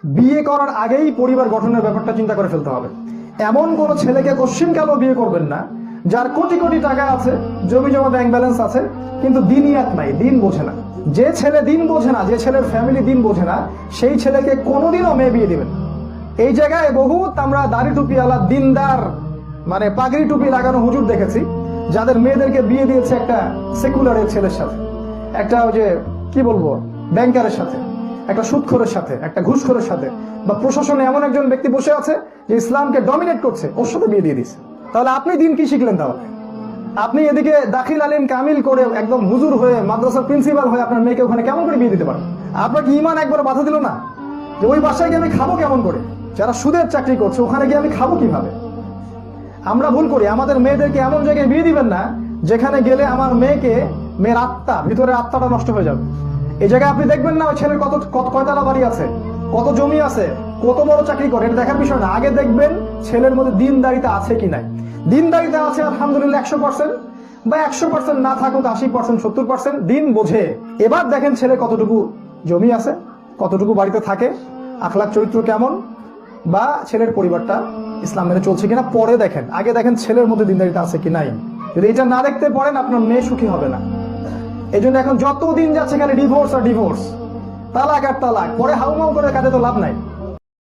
বিয়ে করার আগেই পরিবার গঠনের ব্যাপারটা চিন্তা করে ফেলতে হবে। এমন কোন ছেলেকে কোশ্চিনকালেও বিয়ে করবেন না যার কোটি কোটি টাকা আছে, জমি জমা ব্যাংক ব্যালেন্স আছে, কিন্তু দিনিয়াত নাই, দিন বোঝে না। যে ছেলে দিন বোঝে না, যে ছেলের ফ্যামিলি দিন বোঝে না, সেই ছেলেকে কোনোদিনও মেয়ে বিয়ে দিবেন। এই জায়গায় বহুত আমরা দাড়ি টুপিওয়ালা দিনদার মানে পাগড়ি টুপি লাগানো হুজুর দেখেছি যাদের মেয়েদেরকে বিয়ে দিয়েছে একটা সেকুলারের ছেলের সাথে, একটা ওই যে কি বলবো ব্যাংকারের সাথে, একটা সুদখোরের সাথে, একটা ঘুষখোরের সাথে, বা প্রশাসনে এমন একজন ব্যক্তি বসে আছে যে ইসলামকে ডমিনেট করছে, ওর সাথে বিয়ে দিয়ে দিচ্ছে। তাহলে আপনি দিন কি শিখলেন? তাহলে আপনি এদিকে দাখিল আলিম কামিল করে একদম হুজুর হয়ে মাদ্রাসার প্রিন্সিপাল হয়ে আপনার মেয়েকে ওখানে কেমন করে বিয়ে দিতে পারেন? আপনার কি ইমান একবার বাধা দিল না যে ওই বাসায় গিয়ে আমি খাবো কেমন করে? যারা সুদের চাকরি করছে ওখানে গিয়ে আমি খাবো কিভাবে? আমরা ভুল করি, আমাদের মেয়েদেরকে এমন জায়গায় বিয়ে দিবেন না যেখানে গেলে আমার মেয়ের আত্মা, ভিতরের আত্মাটা নষ্ট হয়ে যাবে। এই জায়গায় আপনি দেখবেন না ওই ছেলের কয়তলা বাড়ি আছে, কত জমি আছে, কত বড় চাকরি করে, এটা দেখার বিষয় না। আগে দেখবেন ছেলের মধ্যে দিনদারিতা আছে কি নাই। দিনদারিতা আছে আলহামদুলিল্লাহ 100%, বা 100% না থাকুক 80%, 70% দিন বোঝে। এবার দেখেন ছেলে কতটুকু জমি আছে, কতটুকু বাড়িতে থাকে, আখলাক চরিত্র কেমন, বা ছেলের পরিবারটা ইসলাম মেনে চলছে কিনা পরে দেখেন। আগে দেখেন ছেলের মধ্যে দিনদারিতা আছে কি নাই। যদি এটা না দেখতে পারেন আপনার মেয়ে সুখী হবে না। এই জন্য এখন যত দিন যাচ্ছে খালি ডিভোর্স আর ডিভোর্স, তালাক আর তালাক, পরে হাউমাউ করে কাজে তো লাভ নাই।